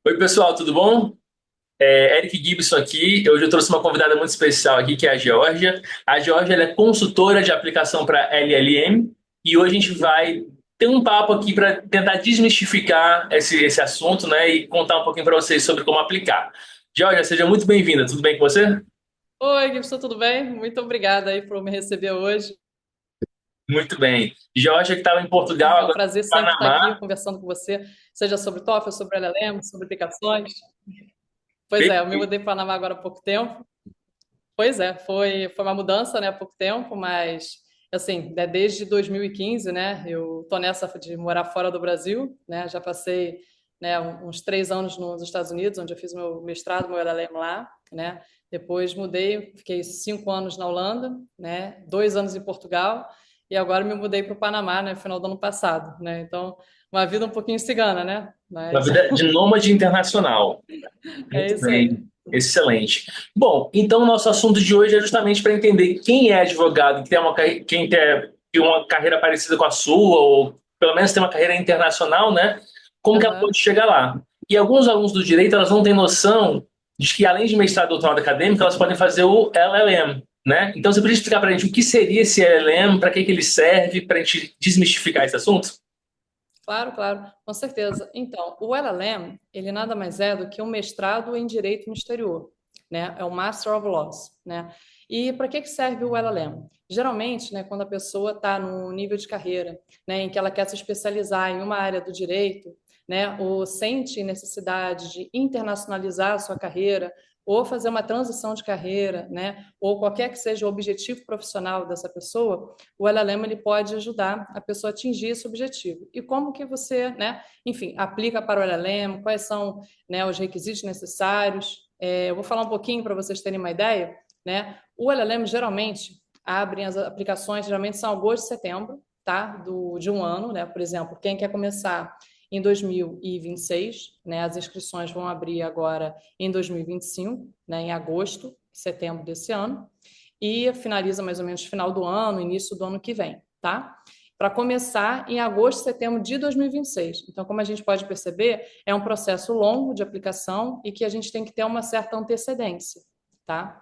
Oi, pessoal, tudo bom? Eric Gibson aqui. Hoje eu trouxe uma convidada muito especial aqui, que é a Georgia. A Georgia ela é consultora de aplicação para LLM e hoje a gente vai ter um papo aqui para tentar desmistificar esse assunto, né, e contar um pouquinho para vocês sobre como aplicar. Georgia, seja muito bem-vinda. Tudo bem com você? Oi, Gibson, tudo bem? Muito obrigada aí por me receber hoje. Muito bem. Georgia que estava em Portugal, É um agora prazer em sempre estar aqui Panamá. conversando com você, seja sobre TOEFL, sobre LLM, sobre aplicações. Pois é, eu me Perfeito. mudei para o Panamá agora há pouco tempo. Pois é, foi uma mudança, né, há pouco tempo, mas assim, desde 2015, né, eu tô nessa de morar fora do Brasil, né, já passei, né, uns 3 anos nos Estados Unidos, onde eu fiz meu mestrado, meu LLM lá, né, depois mudei, fiquei 5 anos na Holanda, né, 2 anos em Portugal, e agora me mudei para o Panamá, né, no final do ano passado, né, então uma vida um pouquinho cigana, né, Uma mas vida de nômade internacional. é Muito isso aí. bem, excelente. Bom, então o nosso assunto de hoje é justamente para entender quem é advogado, que tem tem uma carreira parecida com a sua, ou pelo menos tem uma carreira internacional, né? Como que ela Aham. pode chegar lá? E alguns alunos do direito, elas não têm noção de que, além de mestrado e doutorado acadêmico, elas podem fazer o LLM, né? Então, você podia explicar para a gente o que seria esse LLM, para que ele serve, para a gente desmistificar esse assunto? Claro, claro, com certeza. Então, o LLM, ele nada mais é do que um mestrado em direito no exterior, né? É o Master of Laws, né? E para que serve o LLM? Geralmente, né, quando a pessoa está no nível de carreira, né, em que ela quer se especializar em uma área do direito, né, ou sente necessidade de internacionalizar a sua carreira, ou fazer uma transição de carreira, né, ou qualquer que seja o objetivo profissional dessa pessoa, o LLM ele pode ajudar a pessoa a atingir esse objetivo. E como que você, né, enfim, aplica para o LLM, quais são, né, os requisitos necessários. Eu vou falar um pouquinho para vocês terem uma ideia, né? O LLM geralmente abrem as aplicações, geralmente são agosto e setembro, tá? De um ano, né? Por exemplo, quem quer começar em 2026, né? As inscrições vão abrir agora em 2025, né? Em agosto, setembro desse ano e finaliza mais ou menos final do ano, início do ano que vem, tá? Para começar em agosto, setembro de 2026. Então, como a gente pode perceber, é um processo longo de aplicação e que a gente tem que ter uma certa antecedência, tá?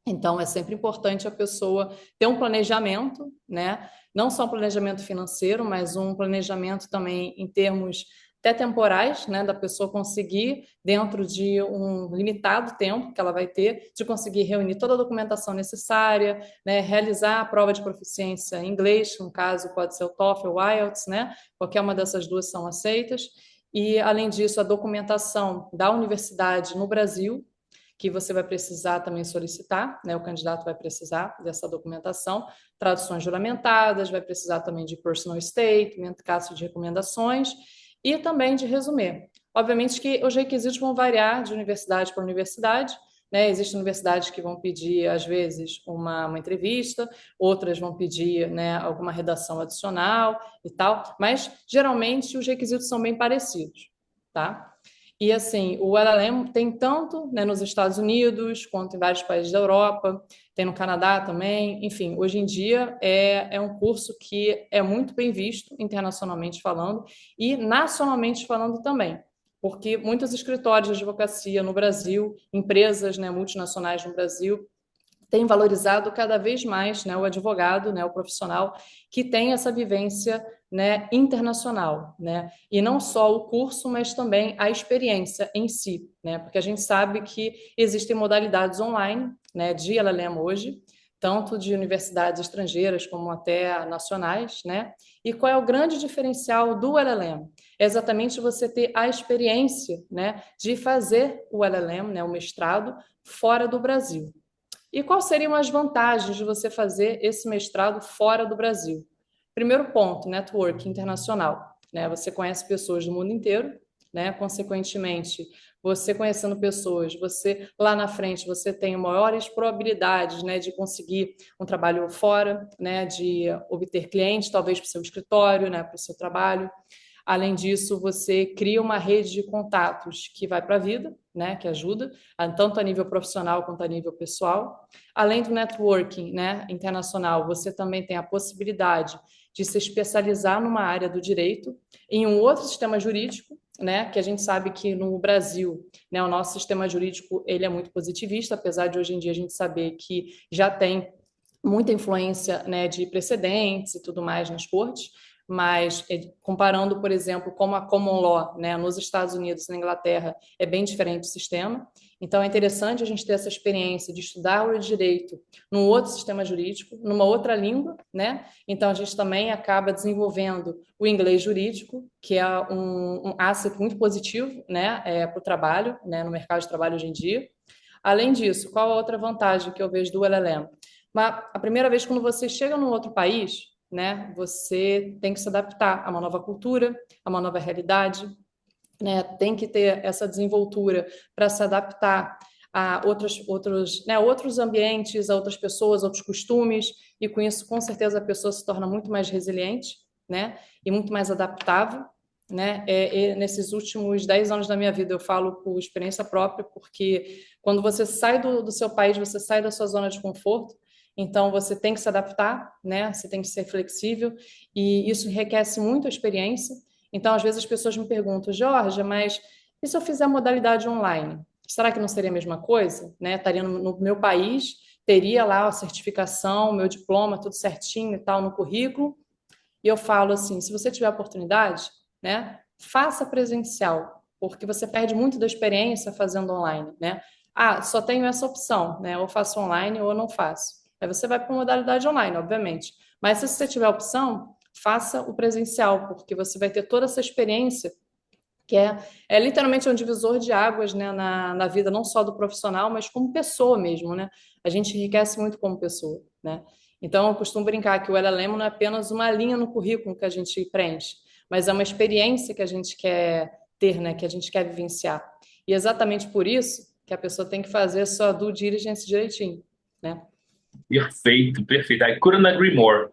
Então, é sempre importante a pessoa ter um planejamento, né? Não só um planejamento financeiro, mas um planejamento também em termos até temporais, né? Da pessoa conseguir, dentro de um limitado tempo que ela vai ter, de conseguir reunir toda a documentação necessária, né? Realizar a prova de proficiência em inglês, no caso pode ser o TOEFL ou o IELTS, né? Qualquer uma dessas duas são aceitas. E, além disso, a documentação da universidade no Brasil, que você vai precisar também solicitar, né? O candidato vai precisar dessa documentação, traduções juramentadas, vai precisar também de personal statement, caso de recomendações e também de resumê. Obviamente que os requisitos vão variar de universidade para universidade, né? Existem universidades que vão pedir, às vezes, uma entrevista, outras vão pedir, né, alguma redação adicional e tal, mas geralmente os requisitos são bem parecidos, tá? E assim, o LLM tem tanto, né, nos Estados Unidos, quanto em vários países da Europa, tem no Canadá também. Enfim, hoje em dia é um curso que é muito bem visto, internacionalmente falando, e nacionalmente falando também. Porque muitos escritórios de advocacia no Brasil, empresas, né, multinacionais no Brasil, tem valorizado cada vez mais, né, o advogado, né, o profissional que tem essa vivência, né, internacional, né, e não só o curso, mas também a experiência em si, né, porque a gente sabe que existem modalidades online, né, de LLM hoje, tanto de universidades estrangeiras como até nacionais, né, e qual é o grande diferencial do LLM? É exatamente você ter a experiência, né, de fazer o LLM, né, o mestrado, fora do Brasil. E quais seriam as vantagens de você fazer esse mestrado fora do Brasil? Primeiro ponto, network internacional, né? Você conhece pessoas do mundo inteiro, né? Consequentemente, você conhecendo pessoas, você lá na frente você tem maiores probabilidades, né, de conseguir um trabalho fora, né, de obter clientes, talvez para o seu escritório, né, para o seu trabalho. Além disso, você cria uma rede de contatos que vai para a vida, né, que ajuda, tanto a nível profissional quanto a nível pessoal. Além do networking, né, internacional, você também tem a possibilidade de se especializar numa área do direito, em um outro sistema jurídico, né, que a gente sabe que no Brasil, né, o nosso sistema jurídico ele é muito positivista, apesar de hoje em dia a gente saber que já tem muita influência, né, de precedentes e tudo mais nas cortes, mas comparando, por exemplo, como a common law, né, nos Estados Unidos e na Inglaterra, é bem diferente o sistema. Então, é interessante a gente ter essa experiência de estudar o direito num outro sistema jurídico, numa outra língua, né? Então, a gente também acaba desenvolvendo o inglês jurídico, que é um asset muito positivo, né, para o trabalho, né, no mercado de trabalho hoje em dia. Além disso, qual a outra vantagem que eu vejo do LLM? Mas a primeira vez quando você chega num outro país, né, você tem que se adaptar a uma nova cultura, a uma nova realidade, né, tem que ter essa desenvoltura para se adaptar a outros ambientes, a outras pessoas, outros costumes, e com isso, com certeza, a pessoa se torna muito mais resiliente, né, e muito mais adaptável, né? Nesses últimos 10 anos da minha vida, eu falo por experiência própria, porque quando você sai do seu país, você sai da sua zona de conforto, então você tem que se adaptar, né? Você tem que ser flexível, e isso enriquece muito a experiência. Então, às vezes as pessoas me perguntam, Georgia, mas e se eu fizer a modalidade online? Será que não seria a mesma coisa? Né? Estaria no meu país, teria lá a certificação, meu diploma, tudo certinho e tal no currículo. E eu falo assim, se você tiver a oportunidade, né, faça presencial, porque você perde muito da experiência fazendo online, né? Ah, só tenho essa opção, né? Ou faço online ou não faço. Aí você vai para a modalidade online, obviamente. Mas se você tiver a opção, faça o presencial, porque você vai ter toda essa experiência que é literalmente um divisor de águas, né, na vida não só do profissional, mas como pessoa mesmo, né? A gente enriquece muito como pessoa, né? Então, eu costumo brincar que o LLM não é apenas uma linha no currículo que a gente preenche, mas é uma experiência que a gente quer ter, né, que a gente quer vivenciar. E exatamente por isso que a pessoa tem que fazer a sua due diligence direitinho, né? Perfeito, perfeito. I couldn't agree more.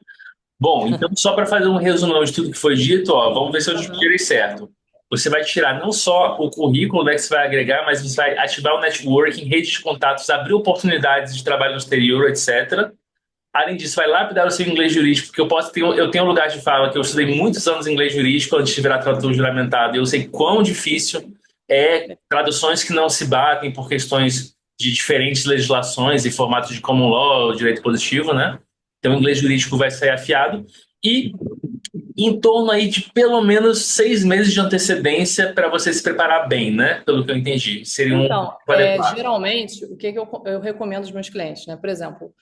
Bom, então só para fazer um resumão de tudo que foi dito, ó, vamos ver se eu tirei Uhum. certo. Você vai tirar não só o currículo, né, que você vai agregar, mas você vai ativar o networking, rede de contatos, abrir oportunidades de trabalho no exterior, etc. Além disso, vai lapidar o seu inglês jurídico, porque eu tenho um lugar de fala que eu estudei muitos anos inglês jurídico antes de virar tradutor juramentado, e eu sei quão difícil é traduções que não se batem por questões de diferentes legislações e formatos de common law, direito positivo, né? Então, o inglês jurídico vai sair afiado e em torno aí de pelo menos 6 meses de antecedência para você se preparar bem, né? Pelo que eu entendi. Seria um Então, tempo adequado. geralmente, o que que eu recomendo aos meus clientes, né? Por exemplo,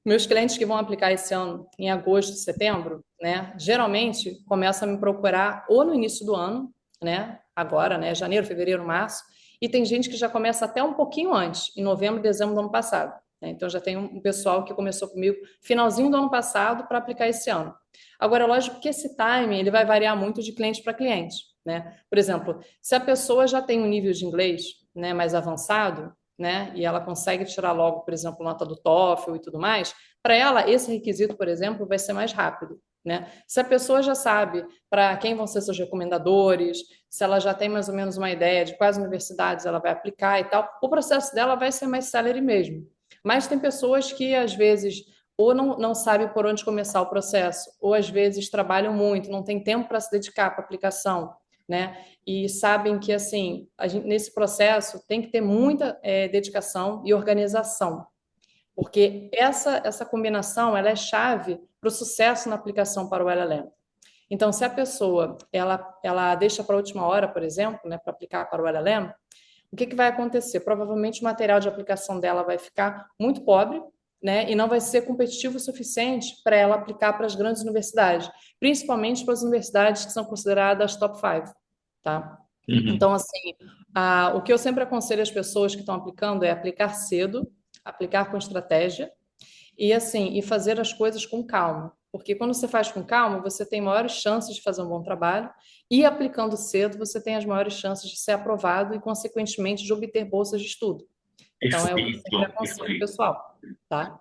meus clientes que vão aplicar esse ano em agosto, setembro, né, geralmente começam a me procurar ou no início do ano, né, agora, né, janeiro, fevereiro, março, e tem gente que já começa até um pouquinho antes, em novembro, dezembro do ano passado. Né? Então já tem um pessoal que começou comigo finalzinho do ano passado para aplicar esse ano. Agora, lógico que esse time ele vai variar muito de cliente para cliente, né? Por exemplo, se a pessoa já tem um nível de inglês, né, mais avançado, né, e ela consegue tirar logo, por exemplo, nota do TOEFL e tudo mais, para ela esse requisito, por exemplo, vai ser mais rápido. Né? Se a pessoa já sabe para quem vão ser seus recomendadores, se ela já tem mais ou menos uma ideia de quais universidades ela vai aplicar e tal, o processo dela vai ser mais celery mesmo. Mas tem pessoas que, às vezes, ou não sabem por onde começar o processo, ou às vezes trabalham muito, não tem tempo para se dedicar para a aplicação, né? E sabem que, assim, nesse processo tem que ter muita dedicação e organização, porque essa combinação ela é chave para o sucesso na aplicação para o LLM. Então, se a pessoa ela deixa para a última hora, por exemplo, né, para aplicar para o LLM, o que vai acontecer? Provavelmente o material de aplicação dela vai ficar muito pobre, né, e não vai ser competitivo o suficiente para ela aplicar para as grandes universidades, principalmente para as universidades que são consideradas top 5, tá? Uhum. Então, assim, o que eu sempre aconselho às pessoas que estão aplicando é aplicar cedo, aplicar com estratégia e assim, e fazer as coisas com calma. Porque quando você faz com calma, você tem maiores chances de fazer um bom trabalho e aplicando cedo, você tem as maiores chances de ser aprovado e, consequentemente, de obter bolsas de estudo. Então, é o que eu sempre Perfeito, aconselho o perfeito. pessoal, tá?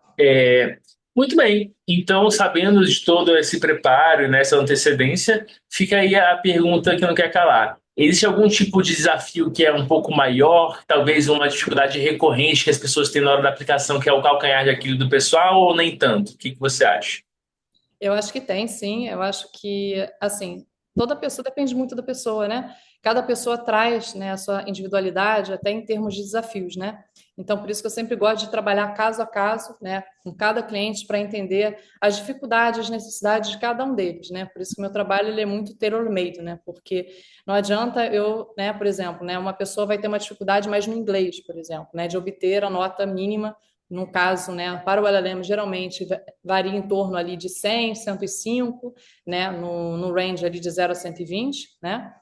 Muito bem. Então, sabendo de todo esse preparo, nessa antecedência, fica aí a pergunta que não quer calar. Existe algum tipo de desafio que é um pouco maior, talvez uma dificuldade recorrente que as pessoas têm na hora da aplicação, que é o calcanhar de Aquiles do pessoal, ou nem tanto? O que que você acha? Eu acho que tem, sim. Eu acho que, assim, toda pessoa depende muito da pessoa, né? cada pessoa traz, né, a sua individualidade até em termos de desafios, né? Então, por isso que eu sempre gosto de trabalhar caso a caso, né, com cada cliente para entender as dificuldades, as necessidades de cada um deles, né? Por isso que meu trabalho ele é muito tailor-made, né? Porque não adianta eu, né, por exemplo, né, uma pessoa vai ter uma dificuldade mais no inglês, por exemplo, né, de obter a nota mínima, no caso, né, para o LLM geralmente varia em torno ali de 100, 105, né, no range ali de 0 a 120, né?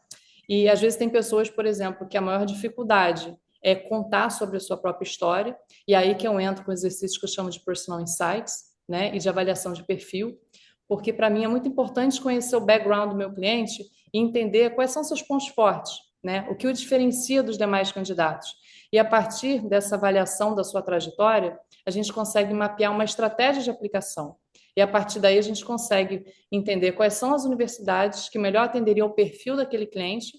E às vezes tem pessoas, por exemplo, que a maior dificuldade é contar sobre a sua própria história, e aí que eu entro com exercícios que eu chamo de personal insights, né, e de avaliação de perfil, porque para mim é muito importante conhecer o background do meu cliente e entender quais são seus pontos fortes, né, o que o diferencia dos demais candidatos. E a partir dessa avaliação da sua trajetória, a gente consegue mapear uma estratégia de aplicação. E a partir daí a gente consegue entender quais são as universidades que melhor atenderiam o perfil daquele cliente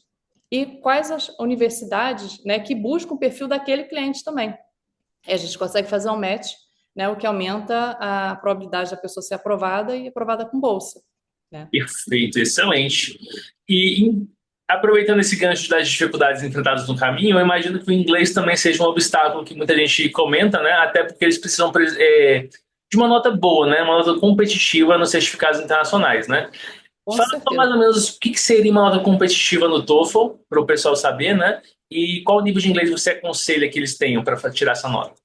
e quais as universidades, né, que buscam o perfil daquele cliente também. E a gente consegue fazer um match, né, o que aumenta a probabilidade da pessoa ser aprovada e aprovada com bolsa, né? Perfeito, excelente. Aproveitando esse gancho das dificuldades enfrentadas no caminho, eu imagino que o inglês também seja um obstáculo que muita gente comenta, né? Até porque eles precisam de uma nota boa, né? Uma nota competitiva nos certificados internacionais, né? Com Fala então mais certeza. ou menos o que que seria uma nota competitiva no TOEFL, para o pessoal saber, né? E qual nível de inglês você aconselha que eles tenham para tirar essa nota?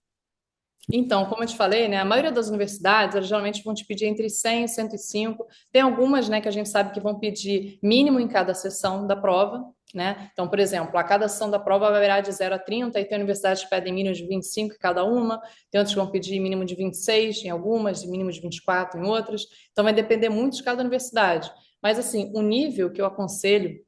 Então, como eu te falei, né, a maioria das universidades, elas geralmente vão te pedir entre 100 e 105. Tem algumas, né, que a gente sabe que vão pedir mínimo em cada sessão da prova, né? Então, por exemplo, a cada sessão da prova vai variar de 0 a 30, e tem universidades que pedem mínimo de 25 em cada uma, tem outras que vão pedir mínimo de 26 em algumas, e mínimo de 24 em outras. Então, vai depender muito de cada universidade. Mas, assim, o nível que eu aconselho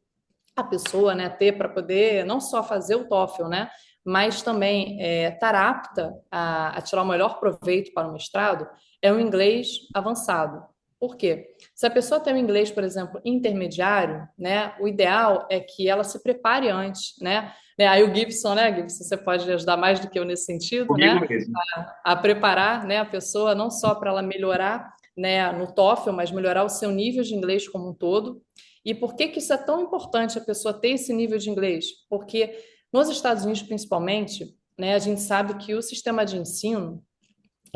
a pessoa, né, ter para poder não só fazer o TOEFL, né, mas também estar apta a tirar o melhor proveito para o mestrado, é o inglês avançado. Por quê? Se a pessoa tem um inglês, por exemplo, intermediário, né, o ideal é que ela se prepare antes, né? Aí o Gibson, né, Gibson, você pode ajudar mais do que eu nesse sentido, Comigo né, mesmo. a preparar, né, a pessoa não só para ela melhorar, né, no TOEFL, mas melhorar o seu nível de inglês como um todo. E por que que isso é tão importante a pessoa ter esse nível de inglês? Porque nos Estados Unidos, principalmente, né, a gente sabe que o sistema de ensino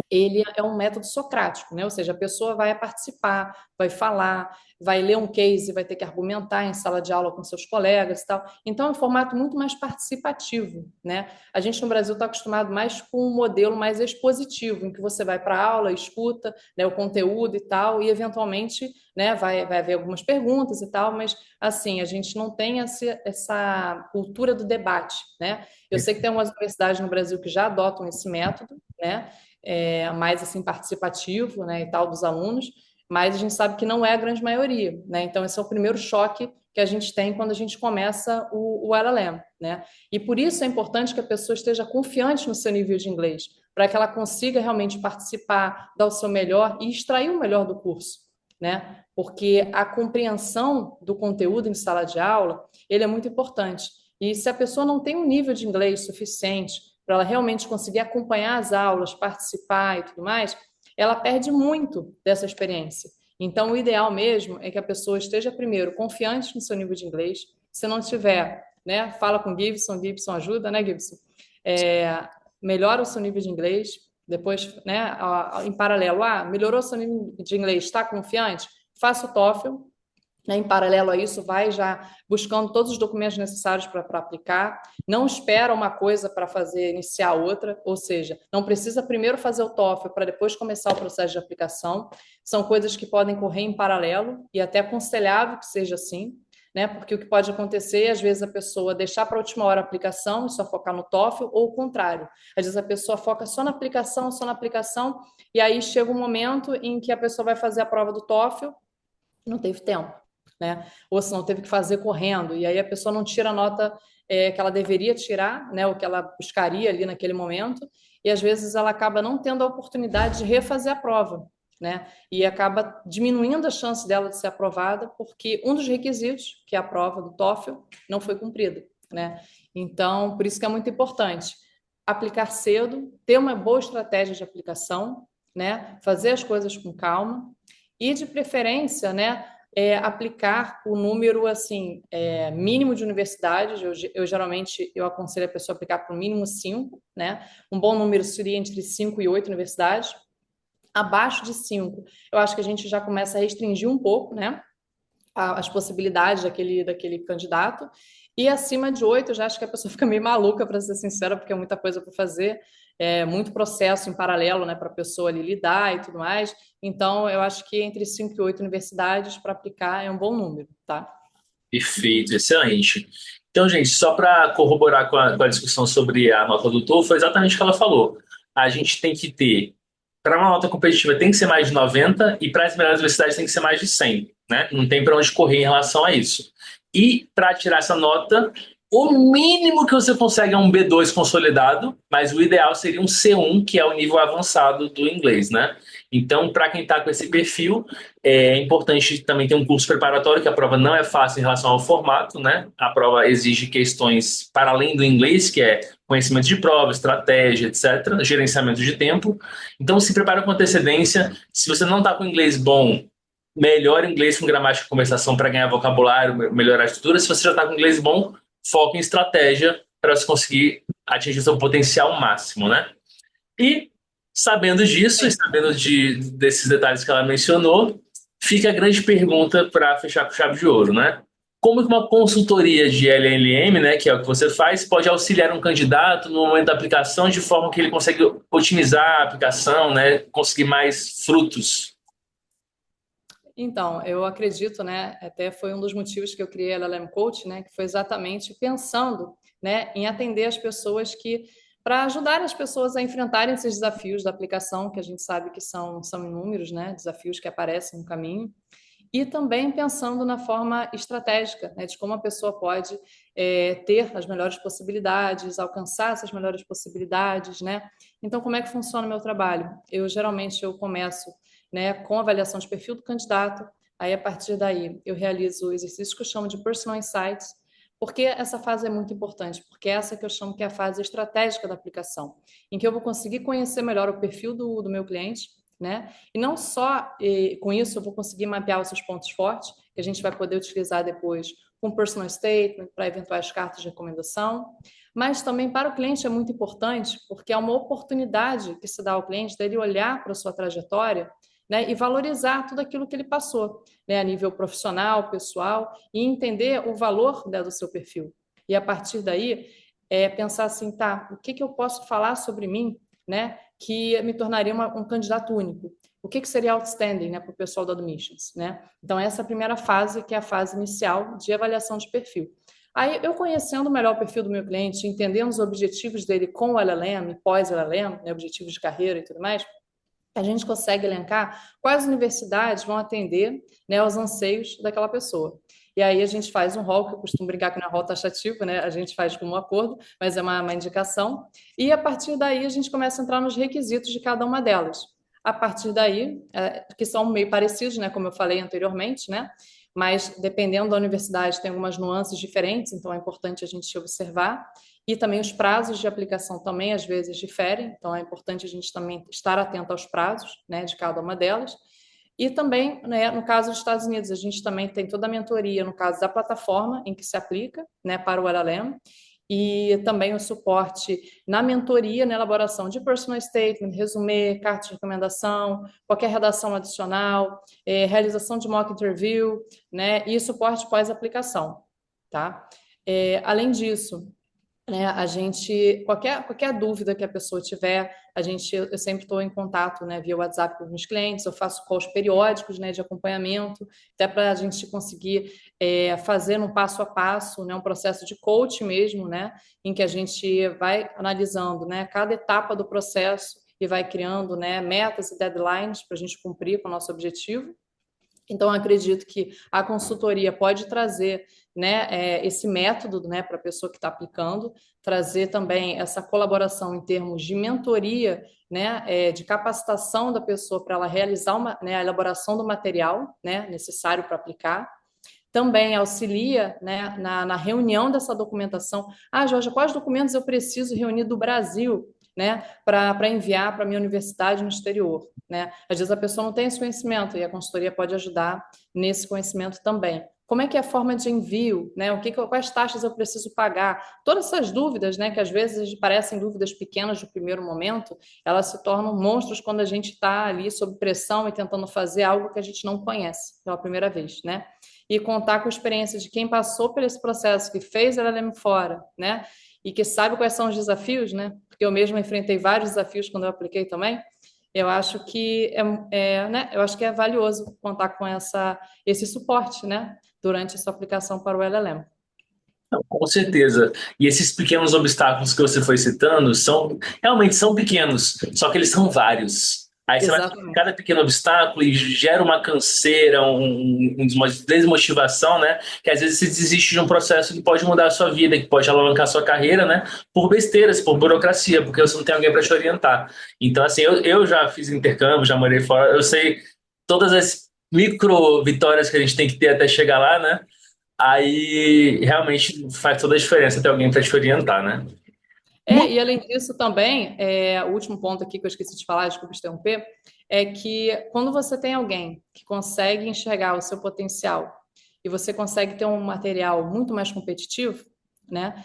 ele é um método socrático, né? Ou seja, a pessoa vai participar, vai falar, vai ler um case, vai ter que argumentar em sala de aula com seus colegas e tal. Então, é um formato muito mais participativo, né? A gente no Brasil está acostumado mais com um modelo mais expositivo, em que você vai para a aula, escuta, né, o conteúdo e tal, e eventualmente, né, vai haver algumas perguntas e tal, mas assim, a gente não tem essa cultura do debate, né? Eu sei que tem algumas universidades no Brasil que já adotam esse método, né? Mais assim participativo, né, e tal dos alunos, mas a gente sabe que não é a grande maioria, né? Então esse é o primeiro choque que a gente tem quando a gente começa o LLM, né? E por isso é importante que a pessoa esteja confiante no seu nível de inglês, para que ela consiga realmente participar, dar o seu melhor e extrair o melhor do curso, né? Porque a compreensão do conteúdo em sala de aula, ele é muito importante. E se a pessoa não tem um nível de inglês suficiente para ela realmente conseguir acompanhar as aulas, participar e tudo mais, ela perde muito dessa experiência. Então, o ideal mesmo é que a pessoa esteja primeiro confiante no seu nível de inglês. Se não tiver, né, fala com o Gibson, Gibson ajuda, né, Gibson? É, melhora o seu nível de inglês. Depois, né, em paralelo, melhorou o seu nível de inglês, está confiante? Faça o TOEFL, né, em paralelo a isso, vai já buscando todos os documentos necessários para aplicar. Não espera uma coisa para fazer iniciar outra, ou seja, não precisa primeiro fazer o TOEFL para depois começar o processo de aplicação. São coisas que podem correr em paralelo e até aconselhável que seja assim, né? Porque o que pode acontecer é, às vezes, a pessoa deixar para a última hora a aplicação e só focar no TOEFL, ou o contrário. Às vezes a pessoa foca só na aplicação, e aí chega um momento em que a pessoa vai fazer a prova do TOEFL, não teve tempo, né? Ou se não teve que fazer correndo, e aí a pessoa não tira a nota que ela deveria tirar, né? O que ela buscaria ali naquele momento, e às vezes ela acaba não tendo a oportunidade de refazer a prova, né? E acaba diminuindo a chance dela de ser aprovada, porque um dos requisitos, que é a prova do TOEFL, não foi cumprido, né? Então, por isso que é muito importante aplicar cedo, ter uma boa estratégia de aplicação, né? Fazer as coisas com calma e, de preferência, né, aplicar o número assim mínimo de universidades. Eu geralmente eu aconselho a pessoa a aplicar para o mínimo 5, né? Um bom número seria entre 5 e 8 universidades. Abaixo de 5, eu acho que a gente já começa a restringir um pouco, né? As possibilidades daquele candidato. E acima de 8, eu já acho que a pessoa fica meio maluca, para ser sincera, porque é muita coisa para fazer, muito processo em paralelo, né, para a pessoa ali lidar e tudo mais. Então, eu acho que entre 5 e 8 universidades para aplicar é um bom número, tá? Perfeito, excelente. Então, gente, só para corroborar com a discussão sobre a nota do TOEFL, foi exatamente o que ela falou. A gente tem que ter, para uma nota competitiva, tem que ser mais de 90 e para as melhores universidades tem que ser mais de 100, né? Não tem para onde correr em relação a isso. E para tirar essa nota, o mínimo que você consegue é um B2 consolidado, mas o ideal seria um C1, que é o nível avançado do inglês, né? Então, para quem está com esse perfil, é importante também ter um curso preparatório, que a prova não é fácil em relação ao formato, né? A prova exige questões para além do inglês, que é conhecimento de prova, estratégia, etc., gerenciamento de tempo. Então, se prepara com antecedência. Se você não está com inglês bom, melhore inglês com gramática e conversação para ganhar vocabulário, melhorar a estrutura. Se você já está com inglês bom, foca em estratégia para você conseguir atingir o seu potencial máximo, né? E sabendo disso e sabendo desses detalhes que ela mencionou, fica a grande pergunta para fechar com chave de ouro, né? Como que uma consultoria de LLM, né, que é o que você faz, pode auxiliar um candidato no momento da aplicação de forma que ele consegue otimizar a aplicação, né, conseguir mais frutos? Então, eu acredito, né, até foi um dos motivos que eu criei a LLM Coach, né, que foi exatamente pensando, né, em atender as pessoas para ajudar as pessoas a enfrentarem esses desafios da aplicação, que a gente sabe que são inúmeros, né, desafios que aparecem no caminho, e também pensando na forma estratégica, né, de como a pessoa pode ter as melhores possibilidades, alcançar essas melhores possibilidades, né? Então, como é que funciona o meu trabalho? Geralmente eu começo, né, com a avaliação de perfil do candidato, aí a partir daí eu realizo exercícios que eu chamo de personal insights, porque essa fase é muito importante, porque essa que eu chamo que é a fase estratégica da aplicação, em que eu vou conseguir conhecer melhor o perfil do meu cliente, né? E não só com isso eu vou conseguir mapear os seus pontos fortes, que a gente vai poder utilizar depois com personal statement, para eventuais cartas de recomendação, mas também para o cliente é muito importante, porque é uma oportunidade que se dá ao cliente dele olhar para a sua trajetória, né, e valorizar tudo aquilo que ele passou, né, a nível profissional, pessoal, e entender o valor, né, do seu perfil. E a partir daí, pensar assim, tá, o que eu posso falar sobre mim, né, que me tornaria um candidato único. O que seria outstanding, né, para o pessoal da Admissions, né? Então, essa é a primeira fase, que é a fase inicial de avaliação de perfil. Aí, eu conhecendo melhor o perfil do meu cliente, entendendo os objetivos dele com o LLM, pós-LLM, né, objetivos de carreira e tudo mais, a gente consegue elencar quais universidades vão atender, né, aos anseios daquela pessoa. E aí a gente faz um rol, que eu costumo brincar que não é rol taxativo, né? A gente faz como um acordo, mas é uma indicação. E a partir daí a gente começa a entrar nos requisitos de cada uma delas. A partir daí, que são meio parecidos, né? Como eu falei anteriormente, né? Mas dependendo da universidade tem algumas nuances diferentes, então é importante a gente observar. E também os prazos de aplicação também às vezes diferem, então é importante a gente também estar atento aos prazos, né, de cada uma delas. E também, né, no caso dos Estados Unidos, a gente também tem toda a mentoria no caso da plataforma em que se aplica, né, para o LLM, e também o suporte na mentoria, na elaboração de personal statement, resumê, carta de recomendação, qualquer redação adicional, realização de mock interview, né, e suporte pós-aplicação, tá? Além disso, né, a gente, qualquer dúvida que a pessoa tiver, eu sempre estou em contato, né, via WhatsApp com os meus clientes, eu faço calls periódicos, né, de acompanhamento, até para a gente conseguir fazer um passo a passo, né, um processo de coach mesmo, né, em que a gente vai analisando, né, cada etapa do processo e vai criando, né, metas e deadlines para a gente cumprir com o nosso objetivo. Então, acredito que a consultoria pode trazer, né, esse método, né, para a pessoa que está aplicando, trazer também essa colaboração em termos de mentoria, né, de capacitação da pessoa para ela realizar né, a elaboração do material, né, necessário para aplicar. Também auxilia, né, na reunião dessa documentação. Ah, Jorge, quais documentos eu preciso reunir do Brasil, né, para enviar para a minha universidade no exterior? Né? Às vezes a pessoa não tem esse conhecimento e a consultoria pode ajudar nesse conhecimento também. Como é que é a forma de envio, né? Quais taxas eu preciso pagar? Todas essas dúvidas, né, que às vezes parecem dúvidas pequenas no primeiro momento, elas se tornam monstros quando a gente está ali sob pressão e tentando fazer algo que a gente não conhece pela primeira vez, né? E contar com a experiência de quem passou por esse processo, que fez LLM fora, né? E que sabe quais são os desafios, né? Porque eu mesma enfrentei vários desafios quando eu apliquei também. Eu acho que né? Eu acho que é valioso contar com esse suporte, né? Durante a sua aplicação para o LLM. Não, com certeza. E esses pequenos obstáculos que você foi citando são realmente são pequenos, só que eles são vários. Aí você vai tirando Exatamente. cada pequeno obstáculo e gera uma canseira, uma desmotivação, né? Que às vezes você desiste de um processo que pode mudar a sua vida, que pode alavancar a sua carreira, né? Por besteiras, por burocracia, porque você não tem alguém para te orientar. Então, assim, eu já fiz intercâmbio, já morei fora, eu sei todas as micro vitórias que a gente tem que ter até chegar lá, né? Aí realmente faz toda a diferença ter alguém para te orientar, né? E além disso também, o último ponto aqui que eu esqueci de falar, desculpa interromper, é que quando você tem alguém que consegue enxergar o seu potencial e você consegue ter um material muito mais competitivo, né,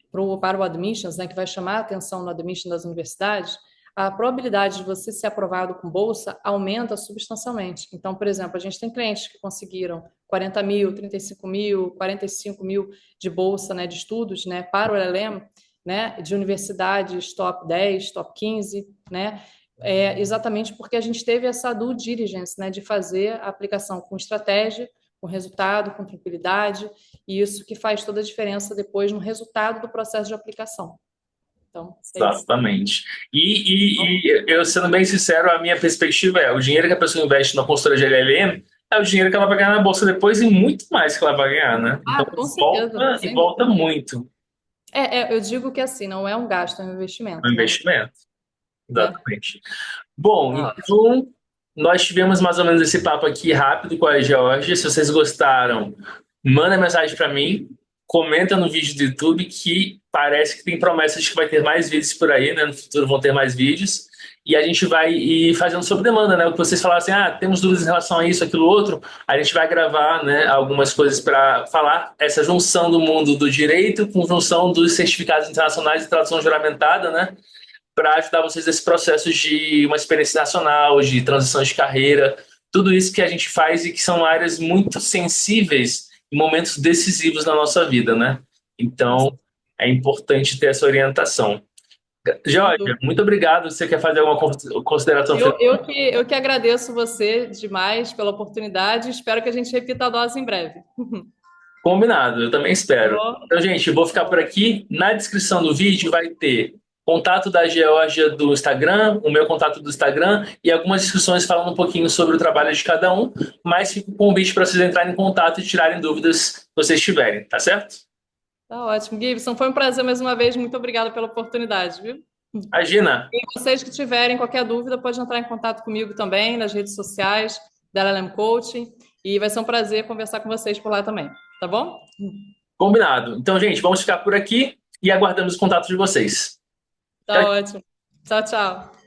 para o admissions, né, que vai chamar a atenção no admission das universidades, a probabilidade de você ser aprovado com bolsa aumenta substancialmente. Então, por exemplo, a gente tem clientes que conseguiram 40 mil, 35 mil, 45 mil de bolsa, né, de estudos, né, para o LLM, né, de universidades top 10, top 15, né, exatamente porque a gente teve essa due diligence, né, de fazer a aplicação com estratégia, com resultado, com tranquilidade, e isso que faz toda a diferença depois no resultado do processo de aplicação. Então, é isso. Exatamente. E eu, sendo bem sincero, a minha perspectiva é: o dinheiro que a pessoa investe na consultoria de LLM é o dinheiro que ela vai ganhar na bolsa depois e muito mais que ela vai ganhar, né? Então, Ah, com certeza, volta e sem volta dúvida. muito Eu digo que assim, não é um gasto, é um no investimento, né? investimento. Né? Exatamente. Bom, Tá ótimo. então nós tivemos mais ou menos esse papo aqui rápido com a Georgia. Se vocês gostaram, manda mensagem para mim, comenta no vídeo do YouTube que parece que tem promessas de que vai ter mais vídeos por aí, né? No futuro vão ter mais vídeos. E a gente vai ir fazendo sob demanda, né? O que vocês falaram assim, temos dúvidas em relação a isso, aquilo, outro, a gente vai gravar, né, algumas coisas para falar essa junção do mundo do direito com junção dos certificados internacionais de tradução juramentada, né? Para ajudar vocês nesse processo de uma experiência nacional, de transição de carreira, tudo isso que a gente faz e que são áreas muito sensíveis em momentos decisivos na nossa vida, né? Então, é importante ter essa orientação. Sem Jorge, dúvida. muito obrigado. Você quer fazer alguma consideração final? Eu que agradeço você demais pela oportunidade. Espero que a gente repita a dose em breve. Combinado, eu também Tá espero. bom? Então, gente, eu vou ficar por aqui. Na descrição do vídeo vai ter contato da Geórgia do Instagram, o meu contato do Instagram e algumas descrições falando um pouquinho sobre o trabalho de cada um, mas fica o convite para vocês entrarem em contato e tirarem dúvidas que vocês tiverem, tá certo? Tá ótimo. Gibson, foi um prazer mais uma vez. Muito obrigada pela oportunidade, viu? Imagina, E vocês que tiverem qualquer dúvida, pode entrar em contato comigo também nas redes sociais da LLM Coaching. E vai ser um prazer conversar com vocês por lá também. Tá bom? combinado. Então, gente, vamos ficar por aqui e aguardamos o contato de vocês. Tchau, Tá ótimo. Tchau, tchau.